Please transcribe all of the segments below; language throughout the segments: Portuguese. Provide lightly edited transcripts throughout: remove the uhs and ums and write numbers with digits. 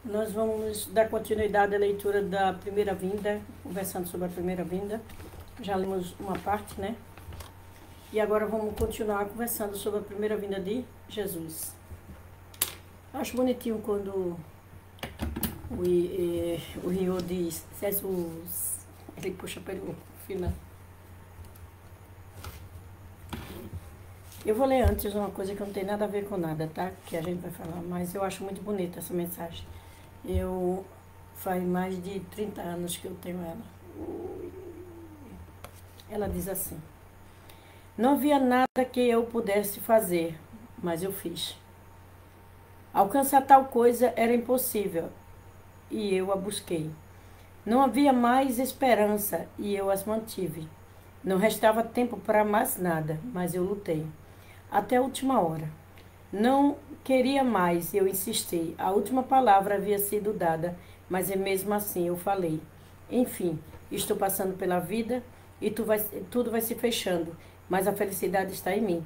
Nós vamos dar continuidade à leitura da primeira vinda, conversando sobre a primeira vinda. Já lemos uma parte, né? E agora vamos continuar conversando sobre a primeira vinda de Jesus. Acho bonitinho quando o Rio diz Jesus, ele puxa pelo final. Eu vou ler antes uma coisa que não tem nada a ver com nada, tá? Que a gente vai falar, mas eu acho muito bonita essa mensagem. Faz mais de 30 anos que eu tenho ela. Ela diz assim: não havia nada que eu pudesse fazer, mas eu fiz. Alcançar tal coisa era impossível, e eu a busquei. Não havia mais esperança, e eu as mantive. Não restava tempo para mais nada, mas eu lutei. Até a última hora. Não queria mais, eu insisti. A última palavra havia sido dada, mas mesmo assim eu falei. Enfim, estou passando pela vida e tudo vai se fechando, mas a felicidade está em mim.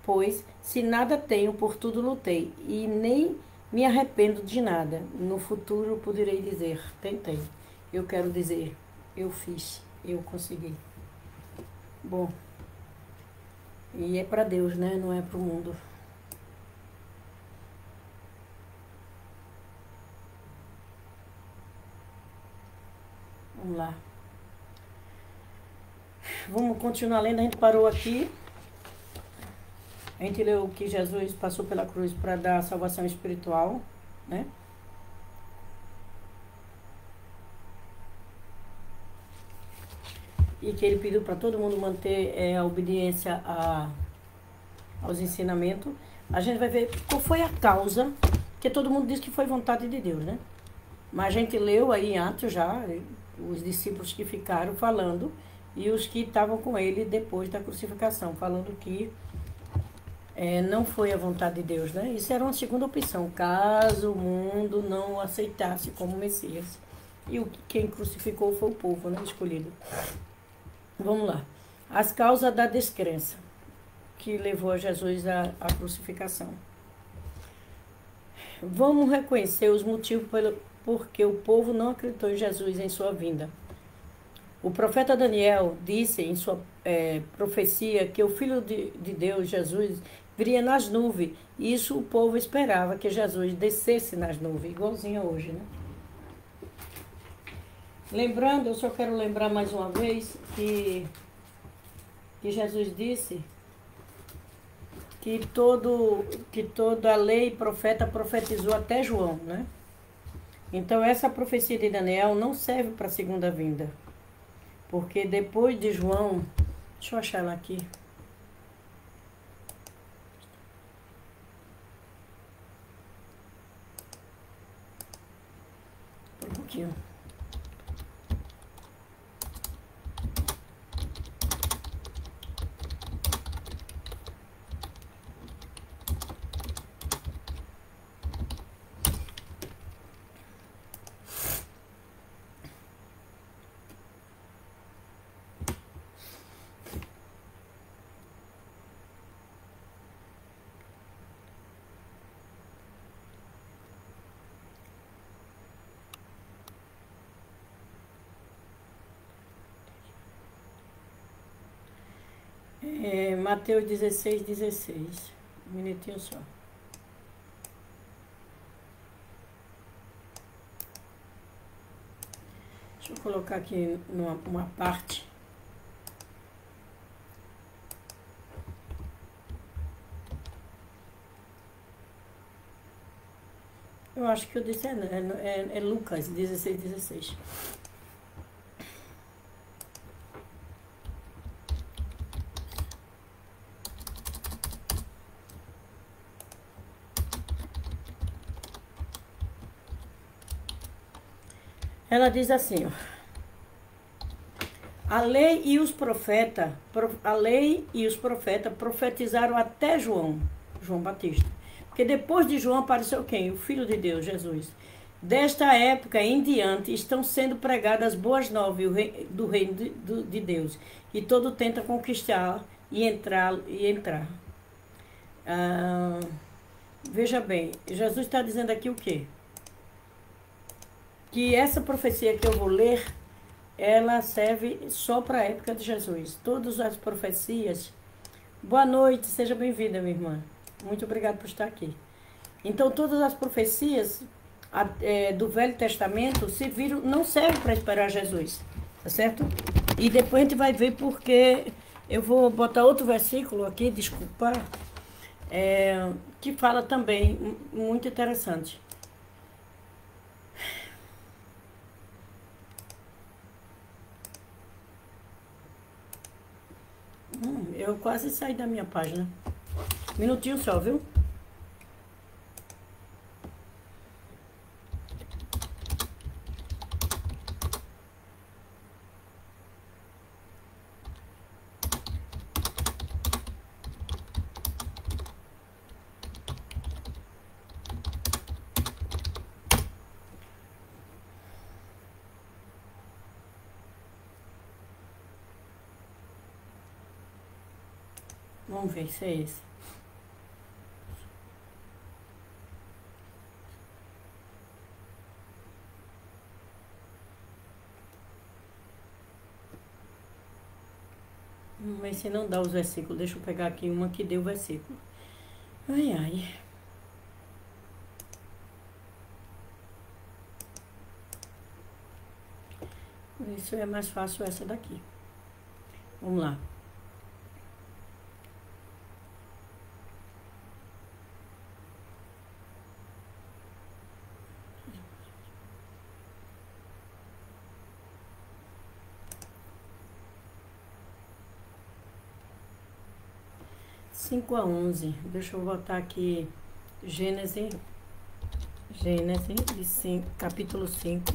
Pois, se nada tenho, por tudo lutei, e nem me arrependo de nada. No futuro poderei dizer, tentei. Eu quero dizer, eu fiz, eu consegui. Bom, e é para Deus, né? Não é para o mundo. Vamos lá. Vamos continuar lendo. A gente parou aqui. A gente leu que Jesus passou pela cruz para dar salvação espiritual, né? E que ele pediu para todo mundo manter a obediência aos ensinamentos. A gente vai ver qual foi a causa, que todo mundo diz que foi vontade de Deus, né? Mas a gente leu aí em Atos já, os discípulos que ficaram falando e os que estavam com ele depois da crucificação, falando que não foi a vontade de Deus, né? Isso era uma segunda opção, caso o mundo não o aceitasse como Messias. E quem crucificou foi o povo, né? Escolhido. Vamos lá. As causas da descrença que levou a Jesus à crucificação. Vamos reconhecer os motivos porque o povo não acreditou em Jesus em sua vinda. O profeta Daniel disse em sua profecia que o Filho de Deus, Jesus, viria nas nuvens. E isso o povo esperava, que Jesus descesse nas nuvens, igualzinho a hoje, né? Lembrando, eu só quero lembrar mais uma vez que Jesus disse que toda a lei e profeta profetizou até João, né? Então essa profecia de Daniel não serve para a segunda vinda. Porque depois de João, deixa eu achar ela aqui. Um pouquinho. Mateus 16:16. Um minutinho só. Deixa eu colocar aqui uma parte. Eu acho que eu disse é Lucas 16:16. Ela diz assim, ó, a lei e os profetas profetizaram até João Batista. Porque depois de João apareceu quem? O Filho de Deus, Jesus. Desta época em diante estão sendo pregadas as boas novas do reino de Deus. E todo tenta conquistar e entrar. Veja bem, Jesus está dizendo aqui o quê? que essa profecia que eu vou ler, ela serve só para a época de Jesus. Todas as profecias. Boa noite, seja bem-vinda, minha irmã. Muito obrigada por estar aqui. Então, todas as profecias do Velho Testamento não servem para esperar Jesus, tá certo? E depois a gente vai ver porque eu vou botar outro versículo aqui, desculpa, que fala também, muito interessante. Eu quase saí da minha página. Minutinho só, viu? Vamos ver se é esse. Vamos ver se não dá os versículos. Deixa eu pegar aqui uma que deu o versículo. Ai, ai. Isso é mais fácil essa daqui. Vamos lá. Cinco a 11. Deixa eu botar aqui Gênesis, capítulo 5.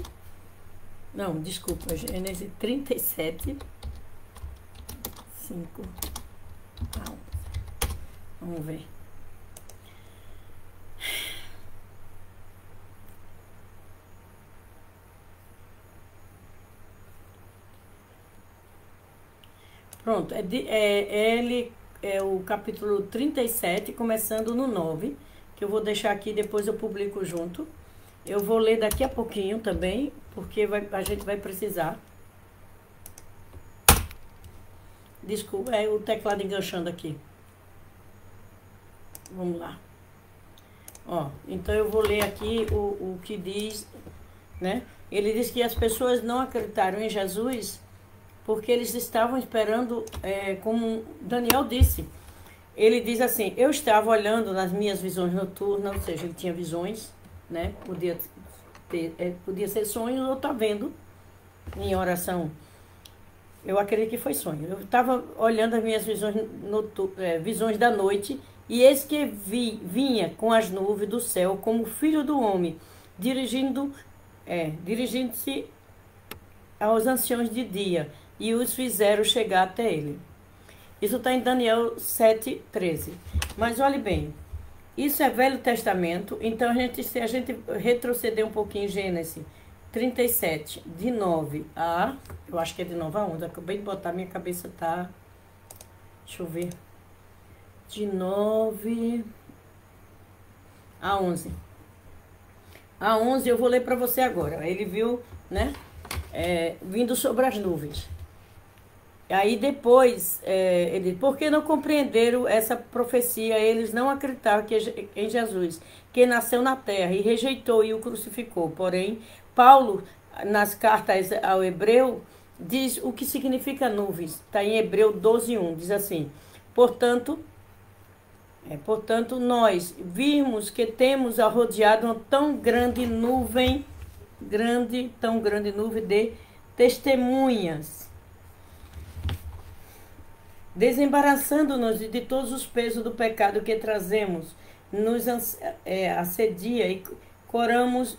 Não, desculpa, Gênesis 37, 5 a 11. Vamos ver. Pronto, ele é o capítulo 37, começando no 9, que eu vou deixar aqui, depois eu publico junto. Eu vou ler daqui a pouquinho também, porque a gente vai precisar. Desculpa, é o teclado enganchando aqui. Vamos lá. Ó, então eu vou ler aqui o que diz, né? Ele diz que as pessoas não acreditaram em Jesus porque eles estavam esperando, como Daniel disse. Ele diz assim: eu estava olhando nas minhas visões noturnas, ou seja, ele tinha visões, né? Podia ser sonho ou tá vendo em oração. Eu acredito que foi sonho. Eu estava olhando as minhas visões da noite, e eis que vinha com as nuvens do céu como filho do homem, dirigindo-se aos anciãos de dia, e os fizeram chegar até ele. Isso está em Daniel 7:13. Mas olhe bem, isso é Velho Testamento, então se a gente retroceder um pouquinho em Gênesis 37, de 9 a... Eu acho que é de 9 a 11, acabei de botar, minha cabeça tá... Deixa eu ver. De 9 a 11. A 11 eu vou ler para você agora. Ele viu, né, vindo sobre as nuvens. Aí depois, ele, por que não compreenderam essa profecia? Eles não acreditaram em Jesus, que nasceu na terra e rejeitou e o crucificou. Porém, Paulo, nas cartas ao Hebreu, diz o que significa nuvens. Está em Hebreu 12:1, diz assim: portanto, nós vimos que temos rodeado uma tão grande nuvem de testemunhas, desembaraçando-nos de todos os pesos do pecado que trazemos, nos assedia e coramos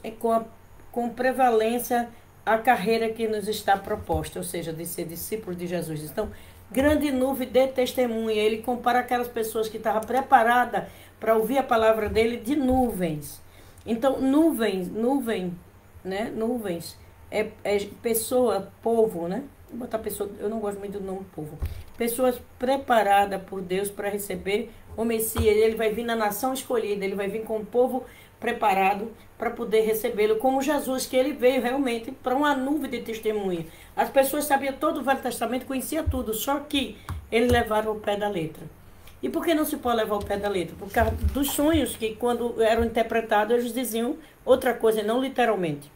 com prevalência a carreira que nos está proposta, ou seja, de ser discípulo de Jesus. Então, grande nuvem de testemunha. Ele compara aquelas pessoas que estavam preparadas para ouvir a palavra dele de nuvens. Então, nuvem, né? Nuvens é pessoa, povo, né? Vou botar pessoa, eu não gosto muito do nome povo. Pessoas preparadas por Deus para receber o Messias. Ele vai vir na nação escolhida, ele vai vir com o povo preparado para poder recebê-lo, como Jesus, que ele veio realmente para uma nuvem de testemunha. As pessoas sabiam todo o Velho Testamento, conheciam tudo, só que eles levaram o pé da letra. E por que não se pode levar o pé da letra? Por causa dos sonhos que, quando eram interpretados, eles diziam outra coisa, não literalmente.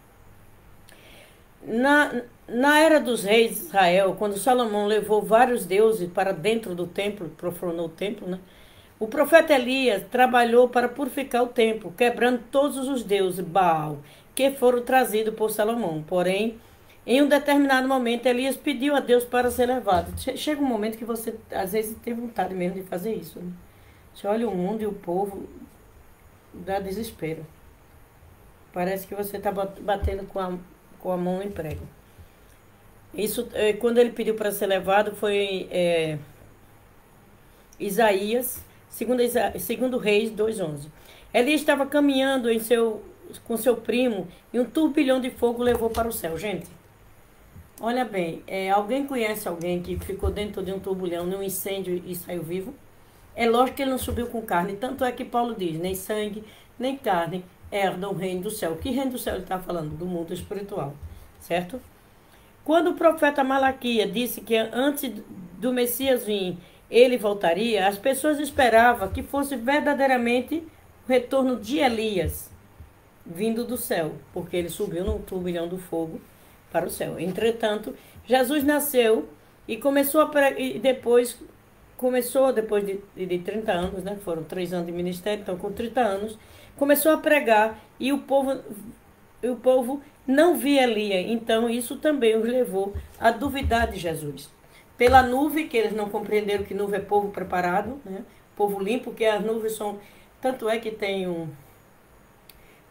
Na era dos reis de Israel, quando Salomão levou vários deuses para dentro do templo, profanou o templo, né? O profeta Elias trabalhou para purificar o templo, quebrando todos os deuses Baal, que foram trazidos por Salomão. Porém, em um determinado momento, Elias pediu a Deus para ser levado. Chega um momento que você, às vezes, tem vontade mesmo de fazer isso. Né? Você olha o mundo e o povo, dá desespero. Parece que você está batendo com a mão em prego. Isso, quando ele pediu para ser levado, foi Isaías, segundo Reis 2:11. Elias estava caminhando com seu primo e um turbilhão de fogo levou para o céu. Gente, olha bem, alguém conhece alguém que ficou dentro de um turbilhão, num incêndio e saiu vivo? É lógico que ele não subiu com carne, tanto é que Paulo diz, nem sangue, nem carne herdam o reino do céu. Que reino do céu ele está falando? Do mundo espiritual, certo? Quando o profeta Malaquias disse que antes do Messias vir, ele voltaria, as pessoas esperavam que fosse verdadeiramente o retorno de Elias, vindo do céu, porque ele subiu no turbilhão do fogo para o céu. Entretanto, Jesus nasceu e depois de 30 anos, né? Foram 3 anos de ministério, então com 30 anos, começou a pregar e o povo não via Elias. Então isso também os levou a duvidar de Jesus. Pela nuvem, que eles não compreenderam que nuvem é povo preparado, né? Povo limpo, que as nuvens são... Tanto é que tem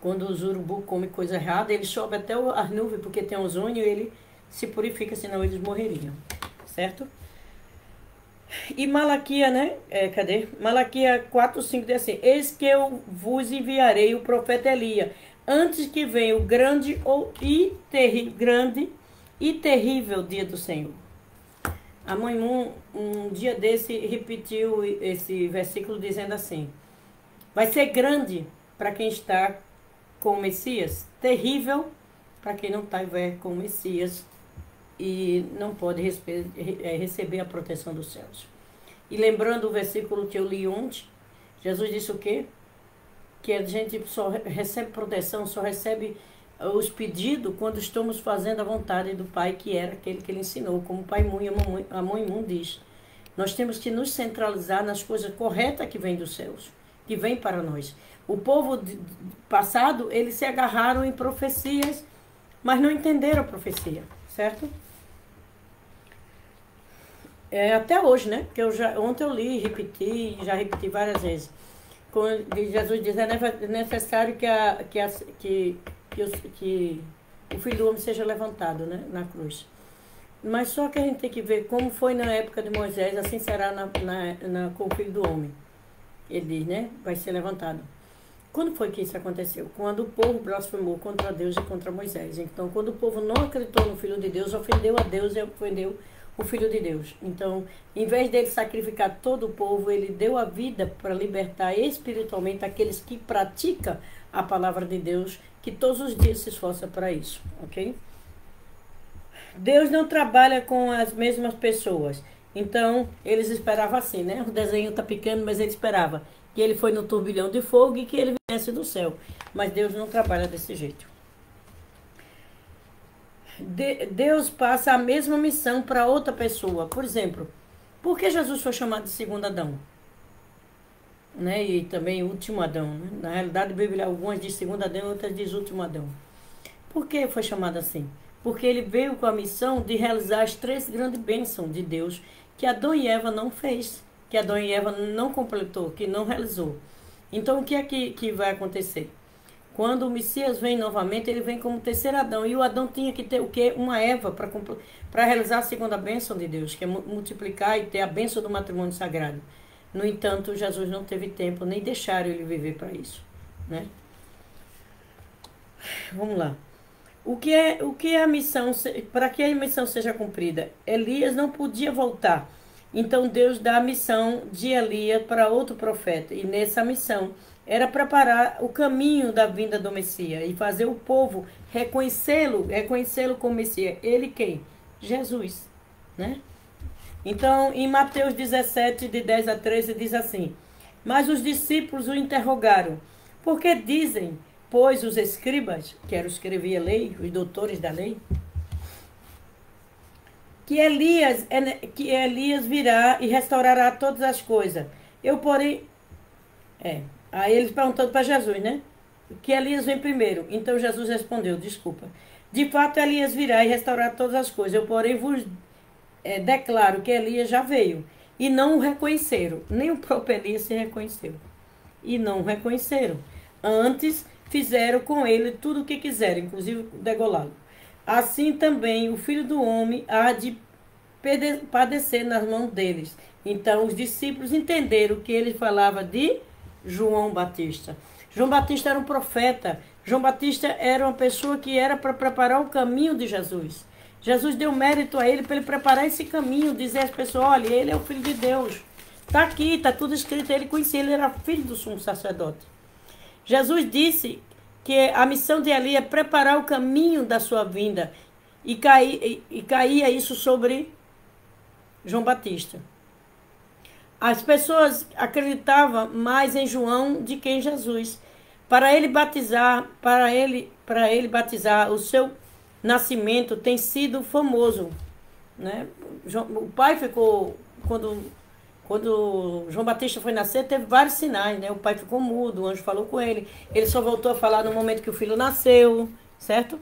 quando os urubu comem coisa errada, ele sobe até as nuvens, porque tem ozônio e ele se purifica, senão eles morreriam. Certo? E Malaquias, né? Malaquias 4:5 diz assim: eis que eu vos enviarei o profeta Elias, antes que venha o grande e terrível dia do Senhor. A mãe Moon, um dia desse, repetiu esse versículo dizendo assim: vai ser grande para quem está com o Messias, terrível para quem não está com o Messias e não pode receber a proteção dos céus. E lembrando o versículo que eu li ontem, Jesus disse o quê? Que a gente só recebe proteção, só recebe os pedidos quando estamos fazendo a vontade do Pai, que era aquele que ele ensinou, como o Pai Moon e a Mãe Moon diz. Nós temos que nos centralizar nas coisas corretas que vêm dos céus, que vêm para nós. O povo passado, eles se agarraram em profecias, mas não entenderam a profecia, certo? Até hoje, né? Porque ontem eu li, já repeti várias vezes. Quando Jesus diz, é necessário que o Filho do Homem seja levantado, né, na cruz. Mas só que a gente tem que ver como foi na época de Moisés, assim será com o Filho do Homem. Ele diz, né? Vai ser levantado. Quando foi que isso aconteceu? Quando o povo blasfemou contra Deus e contra Moisés. Então, quando o povo não acreditou no Filho de Deus, ofendeu a Deus e ofendeu o Filho de Deus. Então, em vez dele sacrificar todo o povo, ele deu a vida para libertar espiritualmente aqueles que praticam a palavra de Deus, que todos os dias se esforça para isso, ok? Deus não trabalha com as mesmas pessoas. Então, eles esperavam assim, né? O desenho tá pequeno, mas ele esperava que ele foi no turbilhão de fogo e que ele viesse do céu. Mas Deus não trabalha desse jeito. Deus passa a mesma missão para outra pessoa. Por exemplo, por que Jesus foi chamado de segundo Adão? Né? E também último Adão. Né? Na realidade, a Bíblia, algumas diz segundo Adão, outras diz último Adão. Por que foi chamado assim? Porque ele veio com a missão de realizar as 3 grandes bênçãos de Deus que Adão e Eva não fez, que Adão e Eva não completou, que não realizou. Então, o que é que vai acontecer? Quando o Messias vem novamente, ele vem como terceiro Adão. E o Adão tinha que ter o quê? Uma Eva para realizar a segunda bênção de Deus, que é multiplicar e ter a bênção do matrimônio sagrado. No entanto, Jesus não teve tempo, nem deixaram ele viver para isso, né? Vamos lá. O que é a missão? Para que a missão seja cumprida? Elias não podia voltar. Então Deus dá a missão de Elias para outro profeta. E nessa missão era preparar o caminho da vinda do Messias e fazer o povo reconhecê-lo como Messias. Ele quem? Jesus, né? Então, em Mateus 17, de 10 a 13, diz assim: Mas os discípulos o interrogaram: Por que dizem, pois, os escribas, que eram os que escreviam a lei, os doutores da lei, que Elias virá e restaurará todas as coisas? Eu, porém... Aí eles perguntando para Jesus, né? Que Elias vem primeiro. Então Jesus respondeu: Desculpa. De fato, Elias virá e restaurar todas as coisas. Eu, porém, vos declaro que Elias já veio. E não o reconheceram. Nem o próprio Elias se reconheceu. E não o reconheceram. Antes, fizeram com ele tudo o que quiseram, inclusive degolá-lo. Assim também o Filho do Homem há de padecer nas mãos deles. Então os discípulos entenderam que ele falava de João Batista. João Batista era um profeta. João Batista era uma pessoa que era para preparar o caminho de Jesus. Jesus deu mérito a ele para ele preparar esse caminho, dizer às pessoas: olha, ele é o Filho de Deus. Está aqui, está tudo escrito. Ele conhecia, ele era filho do sumo sacerdote. Jesus disse que a missão de Elias é preparar o caminho da sua vinda. E caía isso sobre João Batista. As pessoas acreditavam mais em João do que em Jesus. Para ele batizar, o seu nascimento tem sido famoso, né? O pai ficou, quando João Batista foi nascer, teve vários sinais, né? O pai ficou mudo, o anjo falou com ele. Ele só voltou a falar no momento que o filho nasceu, certo?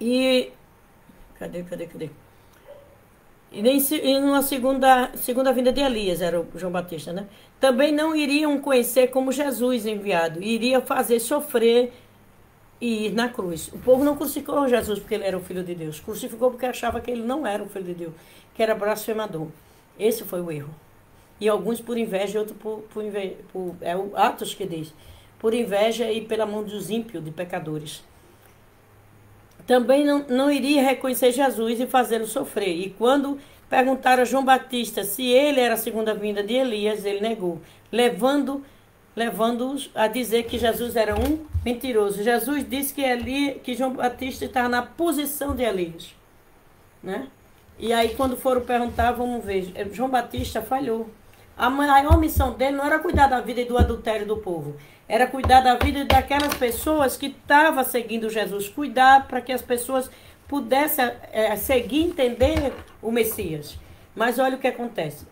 E cadê? E numa segunda vinda de Elias, era o João Batista, né? Também não iriam conhecer como Jesus enviado. Iria fazer sofrer e ir na cruz. O povo não crucificou Jesus porque ele era o Filho de Deus. Crucificou porque achava que ele não era o Filho de Deus, que era blasfemador. Esse foi o erro. E alguns por inveja e outros é o Atos que diz. Por inveja e pela mão dos ímpios, de pecadores. Também não iria reconhecer Jesus e fazê-lo sofrer. E quando perguntaram a João Batista se ele era a segunda vinda de Elias, ele negou, levando-os a dizer que Jesus era um mentiroso. Jesus disse que João Batista estava na posição de Elias, né? E aí quando foram perguntar, vamos ver, João Batista falhou. A maior missão dele não era cuidar da vida e do adultério do povo. Era cuidar da vida daquelas pessoas que estavam seguindo Jesus. Cuidar para que as pessoas pudessem seguir e entender o Messias. Mas olha o que acontece.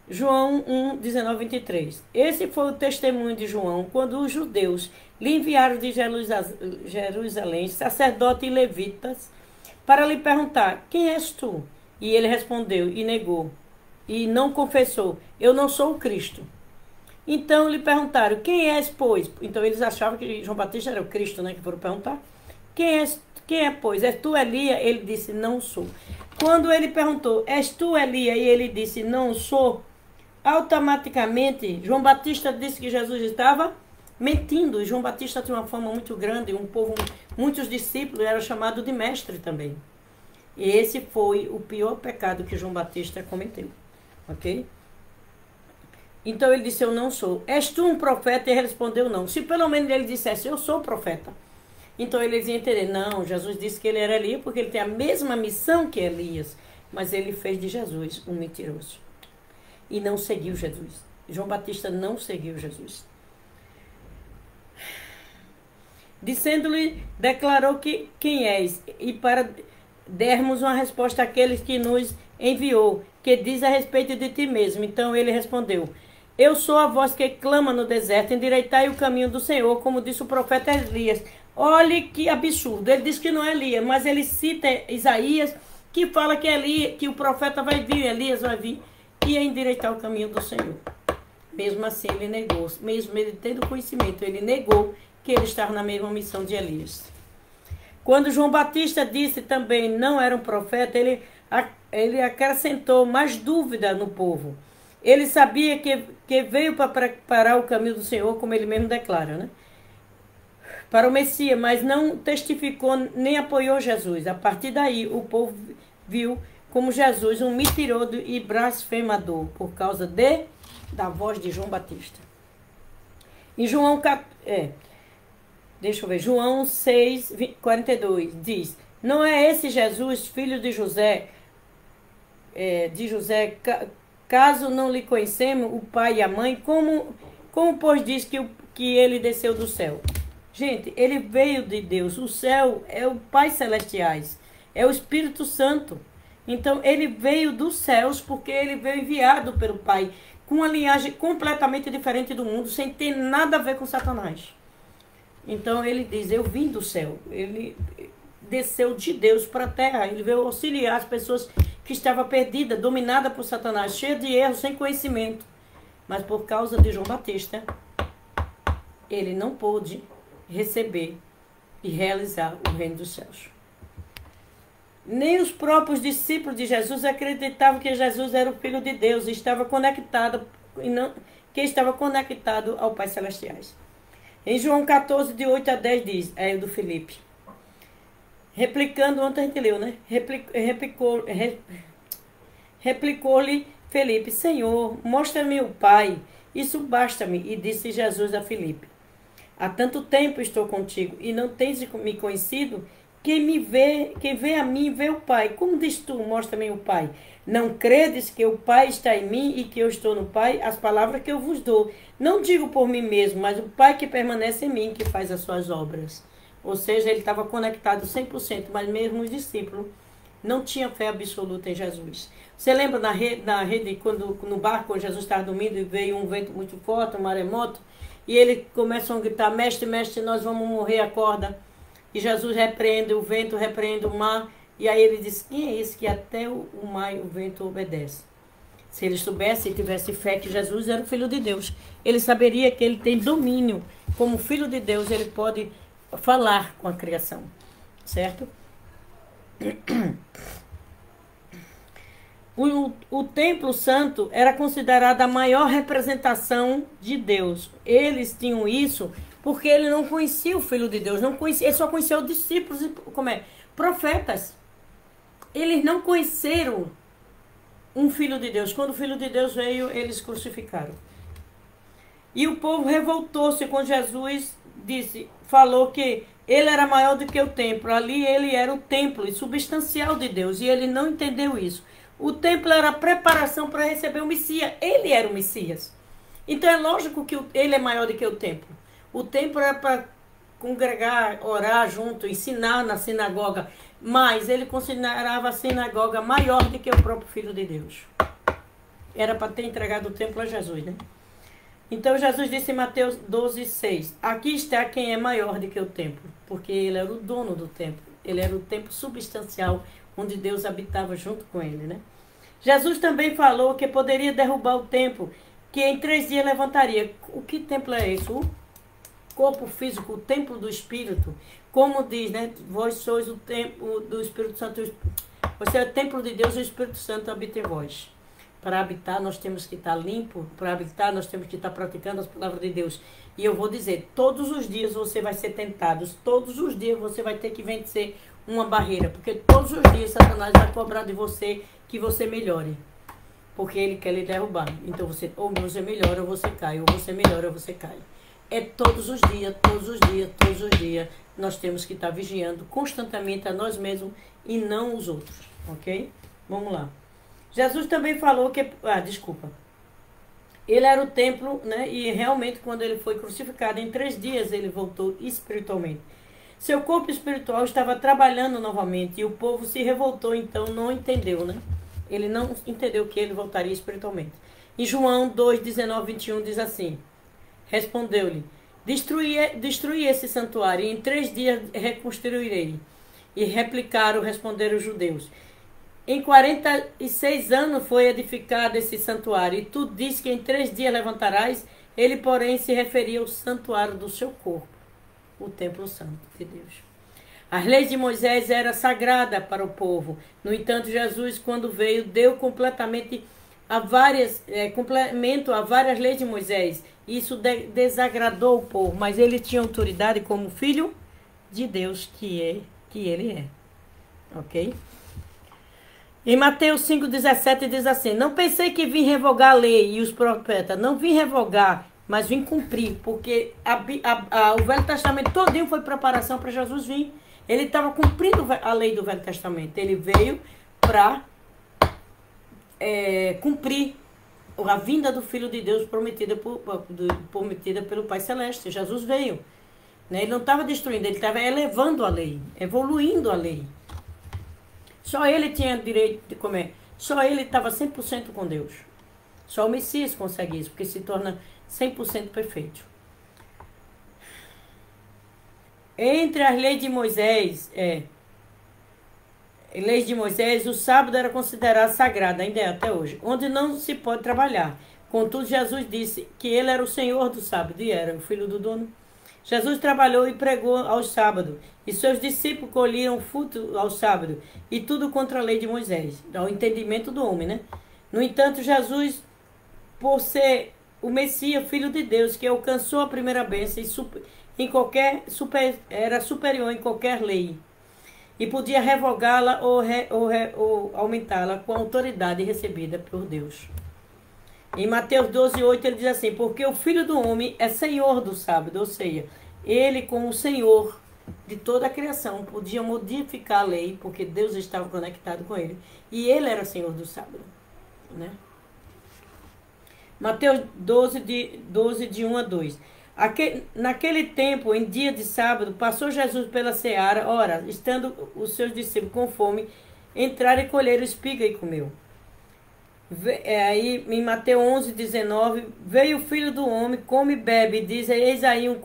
João 1, 19, 23. Esse foi o testemunho de João quando os judeus lhe enviaram de Jerusalém, sacerdotes e levitas, para lhe perguntar: quem és tu? E ele respondeu e negou. E não confessou: eu não sou o Cristo. Então lhe perguntaram: quem és, pois? Então eles achavam que João Batista era o Cristo, né? Que foram perguntar: quem é, pois? És tu Elias? Ele disse: não sou. Quando ele perguntou: és tu Elias? E ele disse: não sou. Automaticamente João Batista disse que Jesus estava mentindo. João Batista tinha uma fama muito grande, muitos discípulos, era chamado de mestre também. E esse foi o pior pecado que João Batista cometeu. Ok? Então ele disse: eu não sou. És tu um profeta? E ele respondeu: não. Se pelo menos ele dissesse: eu sou profeta, então eles iam entender: não, Jesus disse que ele era Elias porque ele tem a mesma missão que Elias. Mas ele fez de Jesus um mentiroso. E não seguiu Jesus. João Batista não seguiu Jesus. Dizendo-lhe, declarou que quem és, e para dermos uma resposta àqueles que nos enviou, que diz a respeito de ti mesmo. Então ele respondeu: eu sou a voz que clama no deserto, endireitai o caminho do Senhor, como disse o profeta Elias. Olhe que absurdo, ele diz que não é Elias, mas ele cita Isaías, que fala que Elias, que o profeta vai vir, Elias vai vir, e endireitar o caminho do Senhor. Mesmo assim ele negou, mesmo ele tendo conhecimento, ele negou que ele estava na mesma missão de Elias. Quando João Batista disse também não era um profeta, ele acrescentou mais dúvida no povo. Ele sabia que veio para preparar o caminho do Senhor, como ele mesmo declara, né? Para o Messias, mas não testificou nem apoiou Jesus. A partir daí, o povo viu como Jesus, um mentiroso e blasfemador, por causa da voz de João Batista. Em João, João 6, 42, diz: não é esse Jesus, filho de José, caso não lhe conhecemos o pai e a mãe, como pois diz que ele desceu do céu? Gente, ele veio de Deus. O céu é o Pai Celestiais, é o Espírito Santo. Então, ele veio dos céus porque ele veio enviado pelo Pai, com uma linhagem completamente diferente do mundo, sem ter nada a ver com Satanás. Então, ele diz: eu vim do céu. Ele desceu de Deus para a terra. Ele veio auxiliar as pessoas que estavam perdidas, dominadas por Satanás, cheias de erros, sem conhecimento. Mas por causa de João Batista, ele não pôde receber e realizar o reino dos céus. Nem os próprios discípulos de Jesus acreditavam que Jesus era o Filho de Deus e estava conectado ao Pai Celestiais. Em João 14, de 8 a 10 diz, é o do Filipe. Replicando, ontem a gente leu, né? Replicou-lhe Filipe: Senhor, mostra-me o Pai, isso basta-me. E disse Jesus a Filipe: há tanto tempo estou contigo e não tens me conhecido? Quem vê a mim, vê o Pai. Como diz tu, mostra-me o Pai? Não credes que o Pai está em mim e que eu estou no Pai? As palavras que eu vos dou, não digo por mim mesmo, mas o Pai que permanece em mim, que faz as suas obras. Ou seja, ele estava conectado 100%, mas mesmo os discípulos não tinham fé absoluta em Jesus. Você lembra na rede quando no barco, quando Jesus estava dormindo e veio um vento muito forte, um maremoto, e ele começa a gritar: mestre, mestre, nós vamos morrer, acorda. E Jesus repreende o vento, repreende o mar, e aí ele diz: quem é esse que até o mar e o vento obedece? Se ele soubesse e tivesse fé que Jesus era o Filho de Deus, ele saberia que ele tem domínio. Como Filho de Deus, ele pode falar com a criação, certo? O templo santo era considerado a maior representação de Deus. Eles tinham isso porque ele não conhecia o Filho de Deus, não conhecia, ele só conhecia os discípulos, profetas. Eles não conheceram um Filho de Deus. Quando o Filho de Deus veio, eles crucificaram. E o povo revoltou-se quando Jesus falou que ele era maior do que o templo. Ali ele era o templo substancial de Deus, e ele não entendeu isso. O templo era a preparação para receber o Messias. Ele era o Messias. Então é lógico que ele é maior do que o templo. O templo era para congregar, orar junto, ensinar na sinagoga. Mas ele considerava a sinagoga maior do que o próprio Filho de Deus. Era para ter entregado o templo a Jesus, né? Então Jesus disse em Mateus 12, 6. Aqui está quem é maior do que o templo. Porque ele era o dono do templo. Ele era o templo substancial, onde Deus habitava junto com ele, né? Jesus também falou que poderia derrubar o templo, que em 3 dias levantaria. O que templo é esse? O corpo físico, o templo do Espírito. Como diz, né? Vós sois o templo do Espírito Santo. Você é o templo de Deus e o Espírito Santo habita em vós. Para habitar, nós temos que estar limpo. Para habitar, nós temos que estar praticando as palavras de Deus. E eu vou dizer, todos os dias você vai ser tentado. Todos os dias você vai ter que vencer uma barreira. Porque todos os dias Satanás vai cobrar de você que você melhore. Porque ele quer lhe derrubar. Então você, ou você melhora ou você cai. Ou você melhora ou você cai. É todos os dias, todos os dias, todos os dias. Nós temos que estar vigiando constantemente a nós mesmos e não os outros. Ok? Vamos lá. Jesus também falou que... Ele era o templo, né? E realmente quando ele foi crucificado, em 3 dias ele voltou espiritualmente. Seu corpo espiritual estava trabalhando novamente e o povo se revoltou, então não entendeu, né? Ele não entendeu que ele voltaria espiritualmente. Em João 2, 19, 21 diz assim: respondeu-lhe: destruí esse santuário e em 3 dias reconstruirei. E responderam os judeus: em 46 anos foi edificado esse santuário, e tu diz que em 3 dias levantarás. Ele, porém, se referia ao santuário do seu corpo, o templo santo de Deus. As leis de Moisés eram sagradas para o povo. No entanto, Jesus, quando veio, deu complemento a várias leis de Moisés. Isso desagradou o povo, mas ele tinha autoridade como filho de Deus que ele é. Ok? Em Mateus 5,17 diz assim: Não pensei que vim revogar a lei e os profetas. Não vim revogar, mas vim cumprir. Porque o Velho Testamento todinho foi preparação para Jesus vir. Ele estava cumprindo a lei do Velho Testamento. Ele veio para cumprir a vinda do Filho de Deus prometida pelo Pai Celeste. Jesus veio. Né? Ele não estava destruindo, ele estava elevando a lei, evoluindo a lei. Só ele tinha direito de comer. Só ele estava 100% com Deus. Só o Messias consegue isso, porque se torna 100% perfeito. Entre as leis de Moisés, o sábado era considerado sagrado, ainda é até hoje, onde não se pode trabalhar. Contudo, Jesus disse que ele era o Senhor do sábado, e era o filho do dono. Jesus trabalhou e pregou aos sábados, e seus discípulos colhiam fruto ao sábado, e tudo contra a lei de Moisés, ao entendimento do homem, né? No entanto, Jesus, por ser o Messias, Filho de Deus, que alcançou a primeira bênção, era superior em qualquer lei, e podia revogá-la ou aumentá-la com a autoridade recebida por Deus. Em Mateus 12,8 ele diz assim: porque o Filho do Homem é Senhor do sábado, ou seja, ele como Senhor de toda a criação podia modificar a lei, porque Deus estava conectado com ele, e ele era Senhor do sábado, né? Mateus 12, de 1 a 2. Naquele tempo, em dia de sábado, passou Jesus pela seara, ora, estando os seus discípulos com fome, entraram e colheram espiga e comeu. Aí em Mateus 11, 19, veio o Filho do Homem, come e bebe, diz, eis aí um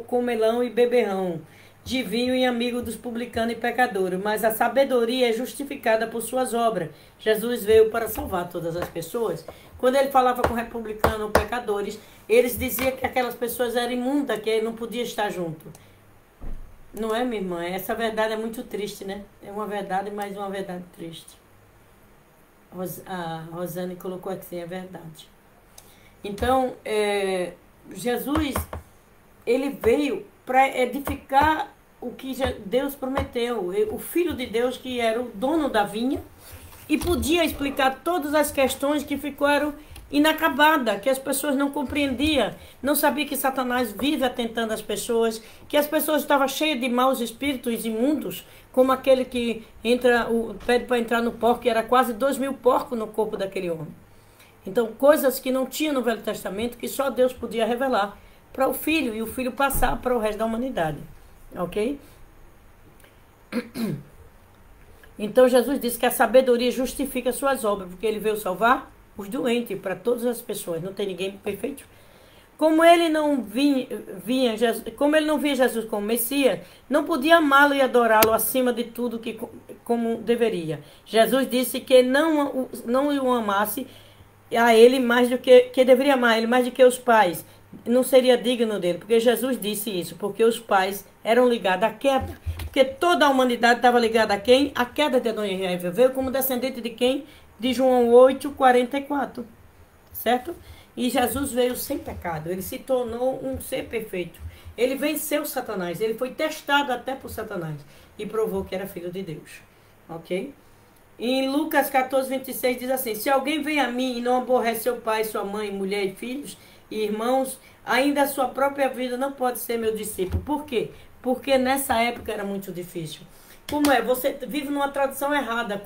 comelão e beberrão, de vinho e amigo dos publicanos e pecadores, mas a sabedoria é justificada por suas obras. Jesus veio para salvar todas as pessoas. Quando ele falava com republicanos ou pecadores, eles diziam que aquelas pessoas eram imundas, que ele não podia estar junto. Não é, minha irmã? Essa verdade é muito triste, né? É uma verdade, mas uma verdade triste. A Rosane colocou aqui, é verdade. Então, Jesus, ele veio para edificar o que Deus prometeu. O Filho de Deus, que era o dono da vinha, e podia explicar todas as questões que ficaram inacabadas, que as pessoas não compreendiam, não sabiam que Satanás vive atentando as pessoas, que as pessoas estavam cheias de maus espíritos imundos, como aquele que pede para entrar no porco, que era quase 2.000 porcos no corpo daquele homem. Então, coisas que não tinha no Velho Testamento, que só Deus podia revelar para o Filho, e o Filho passar para o resto da humanidade. Ok? Então, Jesus disse que a sabedoria justifica suas obras, porque ele veio salvar os doentes para todas as pessoas. Não tem ninguém perfeito. Como ele não via Jesus como Messias, não podia amá-lo e adorá-lo acima de tudo como deveria. Jesus disse que não o amasse a ele mais do que deveria amar ele mais do que os pais. Não seria digno dele, porque Jesus disse isso, porque os pais eram ligados à queda. Porque toda a humanidade estava ligada a quem? A queda de Adão e Eva. Veio como descendente de quem? De João 8, 44. Certo? E Jesus veio sem pecado. Ele se tornou um ser perfeito. Ele venceu Satanás. Ele foi testado até por Satanás. E provou que era filho de Deus. Ok? Em Lucas 14, 26 diz assim: se alguém vem a mim e não aborrece seu pai, sua mãe, mulher e filhos e irmãos, ainda a sua própria vida não pode ser meu discípulo. Por quê? Porque nessa época era muito difícil. Como é? Você vive numa tradição errada,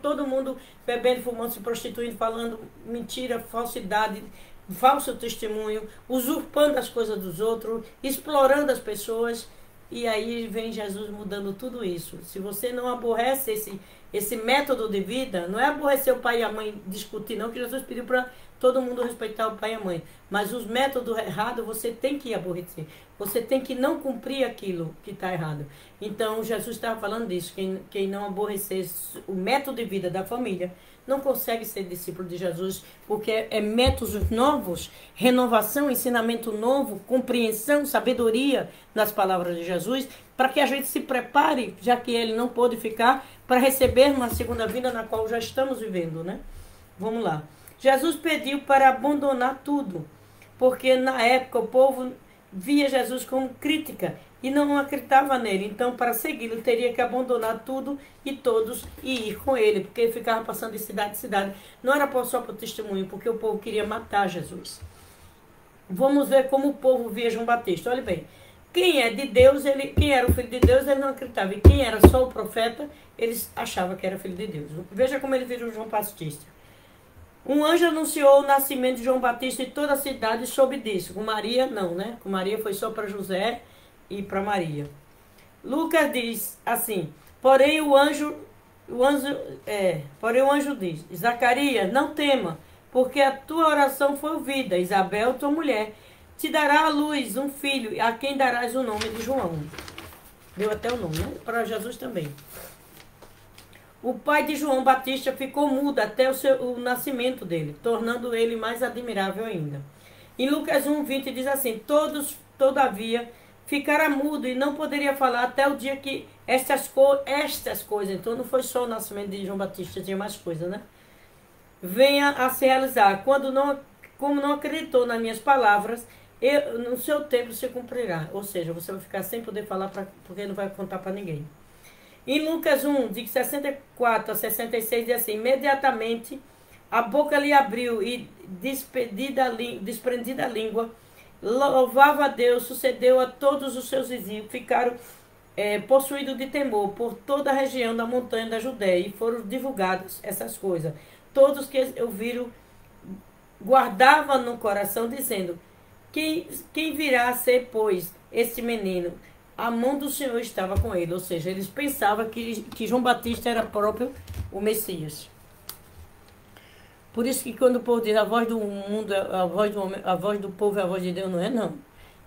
todo mundo bebendo, fumando, se prostituindo, falando mentira, falsidade, falso testemunho, usurpando as coisas dos outros, explorando as pessoas. E aí vem Jesus mudando tudo isso. Se você não aborrece esse método de vida, não é aborrecer o pai e a mãe discutir, não, que Jesus pediu para todo mundo respeitar o pai e a mãe. Mas os métodos errados você tem que aborrecer. Você tem que não cumprir aquilo que está errado. Então, Jesus estava falando disso. Quem não aborrecer o método de vida da família não consegue ser discípulo de Jesus, porque é métodos novos, renovação, ensinamento novo, compreensão, sabedoria nas palavras de Jesus, para que a gente se prepare, já que ele não pôde ficar, para receber uma segunda vinda na qual já estamos vivendo, né? Vamos lá. Jesus pediu para abandonar tudo, porque na época o povo via Jesus como crítica, e não acreditava nele. Então, para segui-lo, teria que abandonar tudo e todos e ir com ele, porque ele ficava passando de cidade em cidade. Não era só para o testemunho, porque o povo queria matar Jesus. Vamos ver como o povo via João Batista. Olha bem, quem é de Deus, quem era o filho de Deus, ele não acreditava. E quem era só o profeta, eles achavam que era filho de Deus. Veja como ele virou João Batista. Um anjo anunciou o nascimento de João Batista e toda a cidade soube disso. Com Maria, não, né? Com Maria foi só para José e para Maria. Lucas diz assim, porém o anjo diz, Zacarias, não tema, porque a tua oração foi ouvida. Isabel, tua mulher, te dará à luz um filho, a quem darás o nome de João. Deu até o nome, né? Para Jesus também. O pai de João Batista ficou mudo até o nascimento dele, tornando ele mais admirável ainda. Em Lucas 1:20 diz assim, todavia, ficara mudo e não poderia falar até o dia que estas coisas, então não foi só o nascimento de João Batista, tinha mais coisas, né? Venha a se realizar. Como não acreditou nas minhas palavras, no seu tempo se cumprirá. Ou seja, você vai ficar sem poder falar porque não vai contar para ninguém. Em Lucas 1, de 64 a 66, diz assim, imediatamente a boca lhe abriu e desprendida a língua, louvava a Deus, sucedeu a todos os seus vizinhos, ficaram possuídos de temor por toda a região da montanha da Judéia, e foram divulgadas essas coisas. Todos que ouviram guardavam no coração, dizendo, quem virá a ser, pois, este menino? A mão do Senhor estava com ele, ou seja, eles pensavam que João Batista era próprio o Messias. Por isso que quando o povo diz a voz do mundo, a voz do homem, a voz do povo é a voz de Deus, não é não.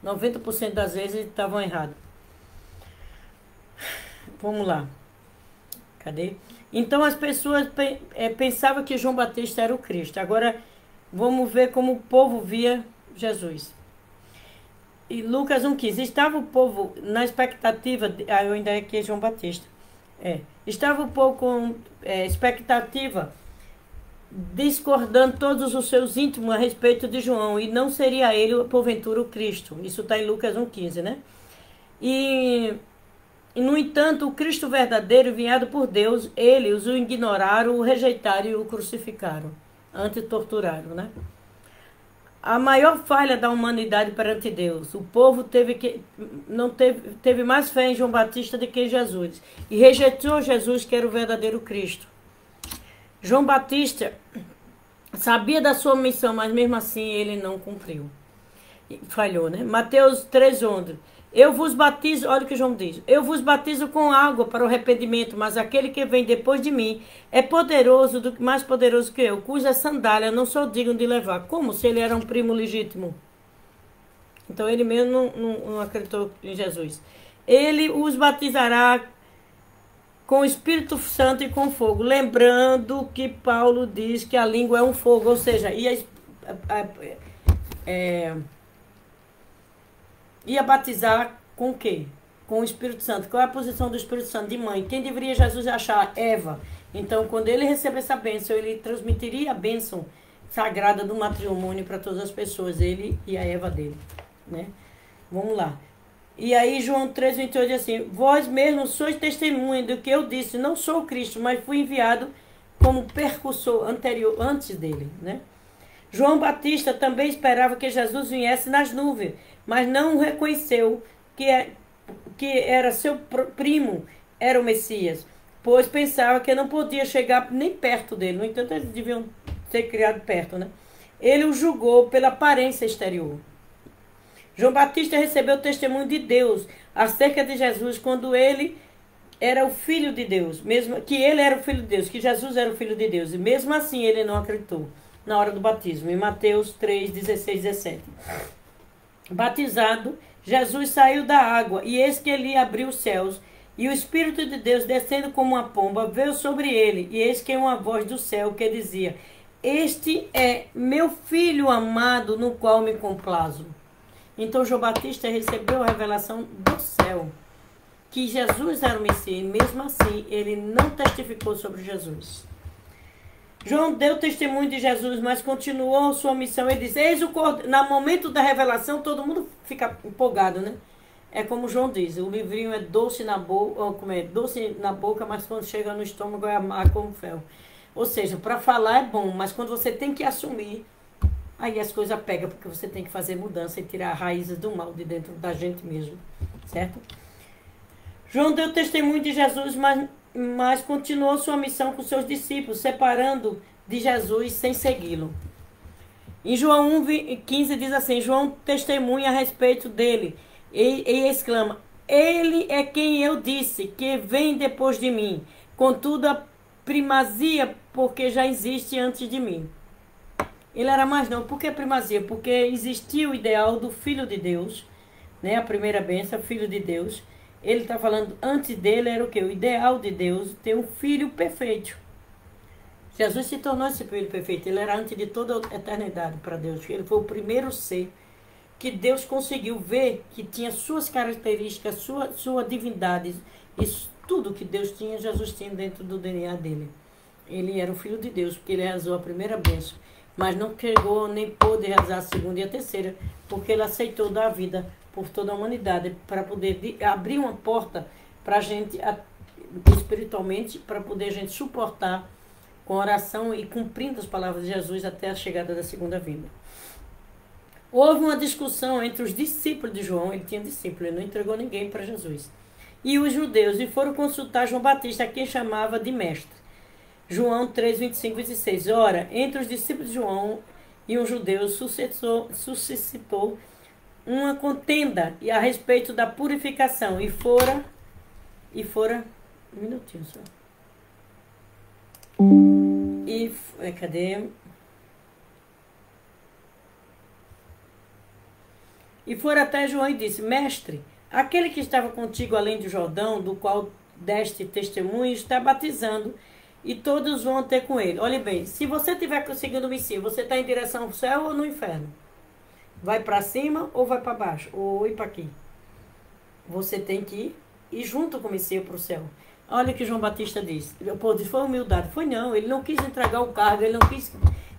90% das vezes eles estavam errados. Vamos lá. Cadê? Então as pessoas pensavam que João Batista era o Cristo. Agora vamos ver como o povo via Jesus. E Lucas 1,15. Estava o povo na expectativa. Eu ainda é que é João Batista. Estava o povo com expectativa, discordando todos os seus íntimos a respeito de João. E não seria ele, porventura, o Cristo. Isso está em Lucas 1,15, né? E, no entanto, o Cristo verdadeiro, enviado por Deus, eles o ignoraram, o rejeitaram e o crucificaram. Antes torturaram, né? A maior falha da humanidade perante Deus. O povo teve mais fé em João Batista do que em Jesus. E rejeitou Jesus, que era o verdadeiro Cristo. João Batista sabia da sua missão, mas mesmo assim ele não cumpriu. Falhou, né? Mateus 3:11. Eu vos batizo, olha o que João diz. Eu vos batizo com água para o arrependimento, mas aquele que vem depois de mim é mais poderoso que eu, cuja sandália não sou digno de levar. Como se ele era um primo legítimo? Então ele mesmo não acreditou em Jesus. Ele os batizará com o Espírito Santo e com fogo. Lembrando que Paulo diz que a língua é um fogo, ou seja, ia batizar com o quê? Com o Espírito Santo. Qual é a posição do Espírito Santo? De mãe. Quem deveria Jesus achar? Eva. Então, quando ele receber essa bênção, ele transmitiria a bênção sagrada do matrimônio para todas as pessoas, ele e a Eva dele, né? Vamos lá. E aí, João 3:28 diz assim, vós mesmos sois testemunha do que eu disse, não sou o Cristo, mas fui enviado como percursor anterior, antes dele, né? João Batista também esperava que Jesus viesse nas nuvens, mas não reconheceu que era seu primo, era o Messias, pois pensava que não podia chegar nem perto dele. No entanto, eles deviam ser criados perto, né? Ele o julgou pela aparência exterior. João Batista recebeu o testemunho de Deus acerca de Jesus quando ele era o Filho de Deus, mesmo que ele era o Filho de Deus, que Jesus era o Filho de Deus, e mesmo assim ele não acreditou na hora do batismo, em Mateus 3:16, 17. Batizado, Jesus saiu da água, e eis que ele abriu os céus, e o Espírito de Deus, descendo como uma pomba, veio sobre ele, e eis que uma voz do céu que dizia, este é meu Filho amado, no qual me complazo. Então João Batista recebeu a revelação do céu, que Jesus era o Messias, e mesmo assim ele não testificou sobre Jesus. João deu testemunho de Jesus, mas continuou sua missão. Ele diz, eis o cordeiro. No momento da revelação, todo mundo fica empolgado, né? É como João diz, o livrinho é doce na boca, como é, doce na boca, mas quando chega no estômago é amargo como fel. Ou seja, para falar é bom, mas quando você tem que assumir, aí as coisas pegam, porque você tem que fazer mudança e tirar raízes do mal de dentro da gente mesmo, certo? João deu testemunho de Jesus, mas continuou sua missão com seus discípulos, separando de Jesus sem segui-lo. Em João 1,15 diz assim, João testemunha a respeito dele e exclama, ele é quem eu disse, que vem depois de mim, contudo a primazia, porque já existe antes de mim. Ele era mais não, por que primazia? Porque existia o ideal do Filho de Deus, né? A primeira bênção, Filho de Deus. Ele está falando, antes dele era o quê? O ideal de Deus, ter um filho perfeito. Jesus se tornou esse filho perfeito. Ele era antes de toda a eternidade para Deus. Ele foi o primeiro ser que Deus conseguiu ver que tinha suas características, sua divindade. Isso, tudo que Deus tinha, Jesus tinha dentro do DNA dele. Ele era o Filho de Deus, porque ele realizou a primeira bênção. Mas não chegou nem pôde realizar a segunda e a terceira, porque ele aceitou dar a vida por toda a humanidade, para poder abrir uma porta para a gente, espiritualmente, para poder a gente suportar com oração e cumprindo as palavras de Jesus até a chegada da segunda vinda. Houve uma discussão entre os discípulos de João, ele tinha discípulos, ele não entregou ninguém para Jesus, e os judeus, e foram consultar João Batista, a quem chamava de mestre. João 3, 25 e 26. Ora, entre os discípulos de João e um judeu suscitou uma contenda e a respeito da purificação, e fora um minutinho só. Cadê? E foram até João e disse, mestre, aquele que estava contigo além do Jordão, do qual deste testemunho, está batizando, e todos vão ter com ele. Olha bem, se você estiver conseguindo o Messias, você está em direção ao céu ou no inferno? Vai para cima ou vai para baixo? Ou ir para aqui? Você tem que ir junto com o Messias para o céu. Olha o que João Batista disse. Disse, foi humildade. Foi não, ele não quis entregar o cargo, ele não quis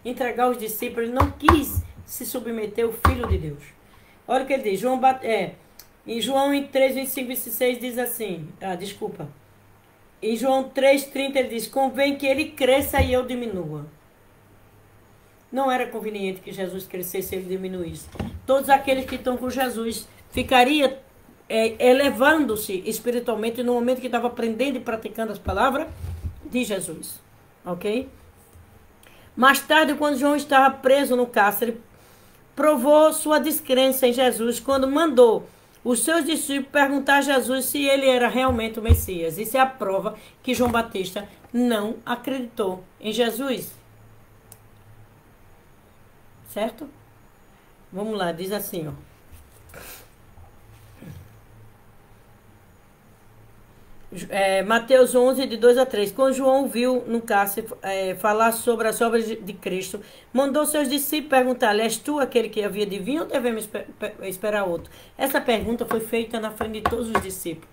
entregar os discípulos, ele não quis se submeter ao Filho de Deus. Olha o que ele diz. Em João 3, 25 e 26 diz assim, em João 3,30 ele diz, convém que ele cresça e eu diminua. Não era conveniente que Jesus crescesse e ele diminuísse. Todos aqueles que estão com Jesus ficariam elevando-se espiritualmente no momento que estava aprendendo e praticando as palavras de Jesus. Ok? Mais tarde, quando João estava preso no cárcere, provou sua descrença em Jesus quando mandou os seus discípulos perguntar a Jesus se ele era realmente o Messias. Isso é a prova que João Batista não acreditou em Jesus. Certo? Vamos lá, diz assim, ó. Mateus 11, de 2 a 3. Quando João viu no cárcere falar sobre as obras de Cristo, mandou seus discípulos perguntar, és tu aquele que havia de vir ou devemos esperar outro? Essa pergunta foi feita na frente de todos os discípulos.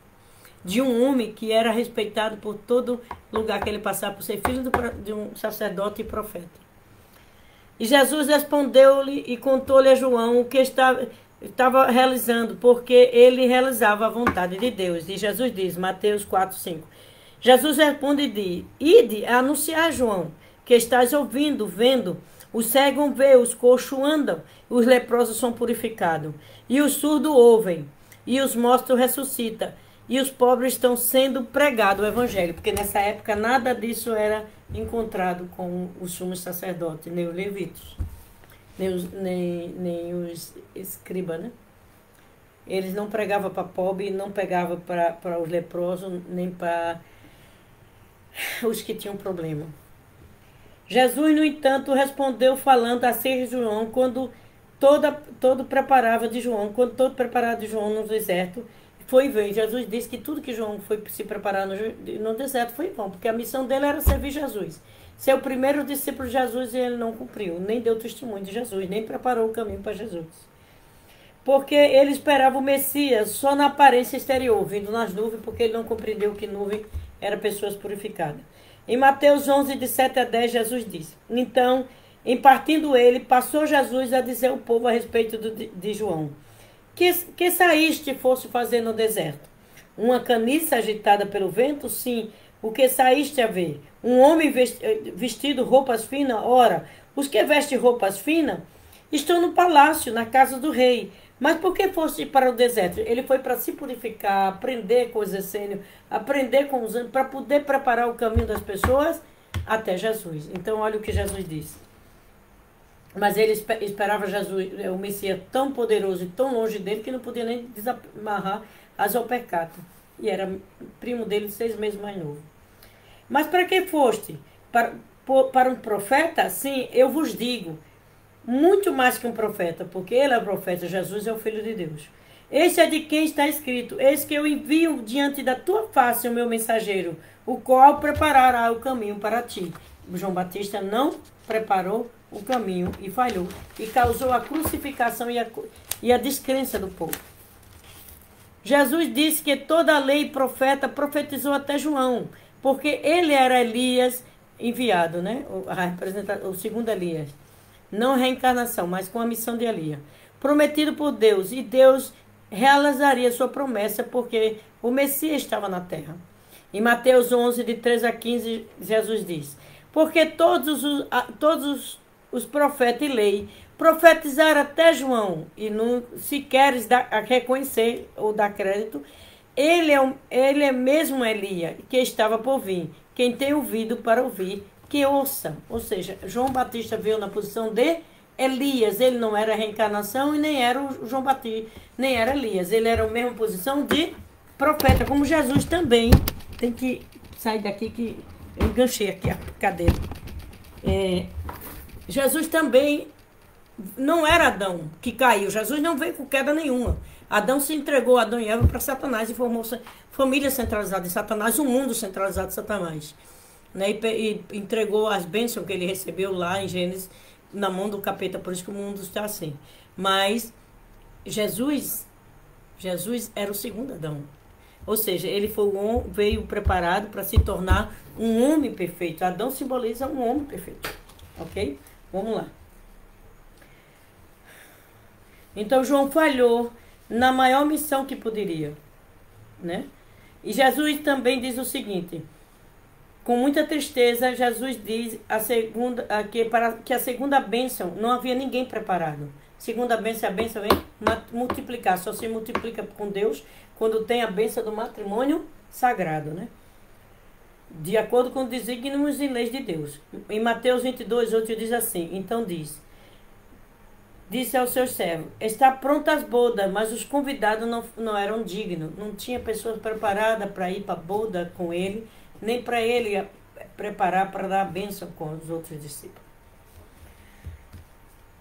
De um homem que era respeitado por todo lugar que ele passava, por ser filho de um sacerdote e profeta. E Jesus respondeu-lhe e contou-lhe a João o que estava realizando, porque ele realizava a vontade de Deus. E Jesus diz, Mateus 4, 5. Jesus responde e diz, ide a anunciar a João, que estás ouvindo, vendo, os cegos vê, os coxos andam, os leprosos são purificados, e os surdos ouvem, e os mortos ressuscitam, e os pobres estão sendo pregados o evangelho, porque nessa época nada disso era encontrado com os sumos sacerdotes, nem os levitas. Nem os escribas, né? Eles não pregavam para pobre, não pregavam para os leprosos, nem para os que tinham problema. Jesus, no entanto, respondeu falando acerca de João, quando todo preparado de João no deserto, foi ver. Jesus disse que tudo que João foi se preparar no deserto foi bom, porque a missão dele era servir Jesus. Ser o primeiro discípulo de Jesus e ele não cumpriu, nem deu testemunho de Jesus, nem preparou o caminho para Jesus. Porque ele esperava o Messias só na aparência exterior, vindo nas nuvens, porque ele não compreendeu que nuvem era pessoas purificadas. Em Mateus 11, de 7 a 10, Jesus disse, então, em partindo ele, passou Jesus a dizer ao povo a respeito de João, que que saíste e fosse fazer no deserto? Uma caniça agitada pelo vento? Sim. O que saíste a ver? Um homem vestido roupas finas? Ora, os que vestem roupas finas estão no palácio, na casa do rei. Mas por que foste para o deserto? Ele foi para se purificar, aprender com os essênios, aprender com os anos, para poder preparar o caminho das pessoas até Jesus. Então, olha o que Jesus disse. Mas ele esperava Jesus, o Messias, tão poderoso e tão longe dele, que não podia nem desamarrar as alpercatas. E era primo dele, 6 meses mais novo. Mas para que foste? Para um profeta? Sim, eu vos digo. Muito mais que um profeta, porque ele é o profeta, Jesus é o Filho de Deus. Esse é de quem está escrito: eis que eu envio diante da tua face o meu mensageiro, o qual preparará o caminho para ti. João Batista não preparou o caminho e falhou, e causou a crucificação e a descrença do povo. Jesus disse que toda a lei e profeta profetizou até João, porque ele era Elias enviado, né? O segundo Elias. Não reencarnação, mas com a missão de Elias. Prometido por Deus, e Deus realizaria sua promessa, porque o Messias estava na terra. Em Mateus 11, de 13 a 15, Jesus diz: porque todos os profetas e lei profetizaram até João, e não, se queres reconhecer ou dar crédito, ele é mesmo Elias, que estava por vir. Quem tem ouvido para ouvir, que ouça. Ou seja, João Batista veio na posição de Elias. Ele não era a reencarnação e nem era o João Batista, nem era Elias. Ele era a mesma posição de profeta, como Jesus também. Tem que sair daqui que eu enganchei aqui a cadeira. Jesus também não era Adão que caiu. Jesus não veio com queda nenhuma. Adão se entregou, Adão e Eva, para Satanás e formou família centralizada em Satanás, um mundo centralizado em Satanás. Né? E entregou as bênçãos que ele recebeu lá em Gênesis na mão do capeta, por isso que o mundo está assim. Mas Jesus era o segundo Adão. Ou seja, ele veio preparado para se tornar um homem perfeito. Adão simboliza um homem perfeito. Ok? Vamos lá. Então João falhou na maior missão que poderia. Né? E Jesus também diz o seguinte: com muita tristeza, Jesus diz que a segunda bênção não havia ninguém preparado. Segunda bênção, a bênção vem multiplicar. Só se multiplica com Deus quando tem a bênção do matrimônio sagrado, né? De acordo com os desígnios e leis de Deus. Em Mateus 22, 8 diz assim: então disse aos seus servos: está pronta as bodas, mas os convidados não eram dignos. Não tinha pessoas preparadas para ir para a boda com ele, nem para ele preparar para dar a bênção com os outros discípulos.